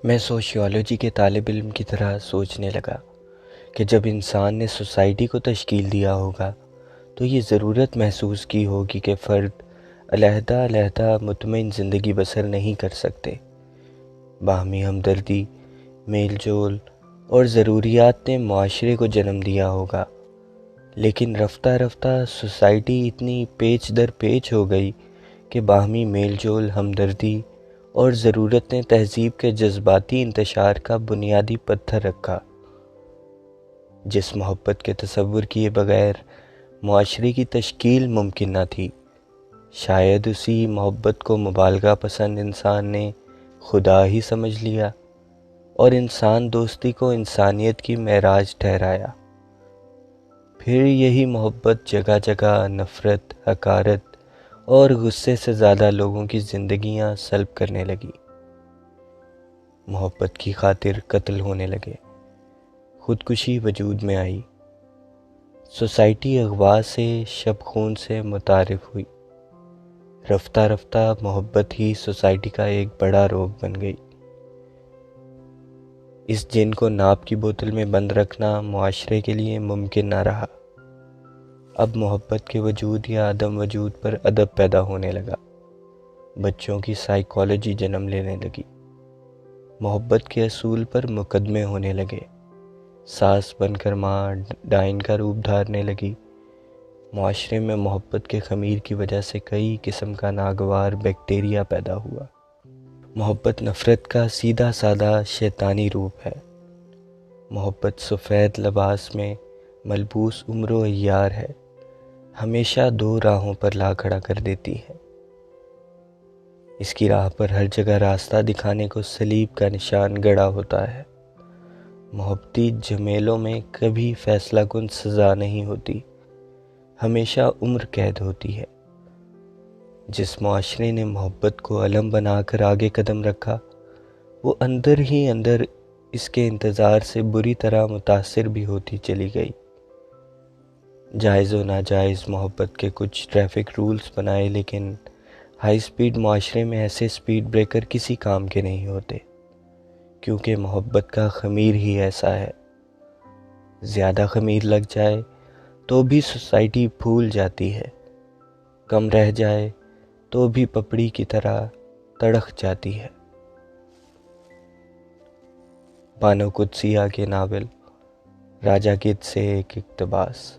میں سوشیالوجی کے طالب علم کی طرح سوچنے لگا کہ جب انسان نے سوسائٹی کو تشکیل دیا ہوگا تو یہ ضرورت محسوس کی ہوگی کہ فرد علیحدہ علیحدہ مطمئن زندگی بسر نہیں کر سکتے۔ باہمی ہمدردی، میل جول اور ضروریات نے معاشرے کو جنم دیا ہوگا، لیکن رفتہ رفتہ سوسائٹی اتنی پیچ در پیچ ہو گئی کہ باہمی میل جول، ہمدردی اور ضرورت نے تہذیب کے جذباتی انتشار کا بنیادی پتھر رکھا۔ جس محبت کے تصور کیے بغیر معاشرے کی تشکیل ممکن نہ تھی، شاید اسی محبت کو مبالغہ پسند انسان نے خدا ہی سمجھ لیا اور انسان دوستی کو انسانیت کی معراج ٹھہرایا۔ پھر یہی محبت جگہ جگہ نفرت، حقارت اور غصے سے زیادہ لوگوں کی زندگیاں سلب کرنے لگی۔ محبت کی خاطر قتل ہونے لگے، خودکشی وجود میں آئی، سوسائٹی اغوا سے، شب خون سے متعارف ہوئی۔ رفتہ رفتہ محبت ہی سوسائٹی کا ایک بڑا روگ بن گئی۔ اس جن کو ناپ کی بوتل میں بند رکھنا معاشرے کے لیے ممکن نہ رہا۔ اب محبت کے وجود یا عدم وجود پر ادب پیدا ہونے لگا، بچوں کی سائیکالوجی جنم لینے لگی، محبت کے اصول پر مقدمے ہونے لگے، ساس بن کر ماں ڈائن کا روپ دھارنے لگی۔ معاشرے میں محبت کے خمیر کی وجہ سے کئی قسم کا ناگوار بیکٹیریا پیدا ہوا۔ محبت نفرت کا سیدھا سادہ شیطانی روپ ہے۔ محبت سفید لباس میں ملبوس عمر و عیار ہے، ہمیشہ دو راہوں پر لا کھڑا کر دیتی ہے۔ اس کی راہ پر ہر جگہ راستہ دکھانے کو صلیب کا نشان گڑا ہوتا ہے۔ محبتی جھمیلوں میں کبھی فیصلہ کن سزا نہیں ہوتی، ہمیشہ عمر قید ہوتی ہے۔ جس معاشرے نے محبت کو علم بنا کر آگے قدم رکھا، وہ اندر ہی اندر اس کے انتظار سے بری طرح متاثر بھی ہوتی چلی گئی۔ جائز و ناجائز محبت کے کچھ ٹریفک رولز بنائے، لیکن ہائی سپیڈ معاشرے میں ایسے سپیڈ بریکر کسی کام کے نہیں ہوتے، کیونکہ محبت کا خمیر ہی ایسا ہے۔ زیادہ خمیر لگ جائے تو بھی سوسائٹی پھول جاتی ہے، کم رہ جائے تو بھی پپڑی کی طرح تڑک جاتی ہے۔ بانو قدسیہ کے ناول راجا گدھ سے ایک اقتباس۔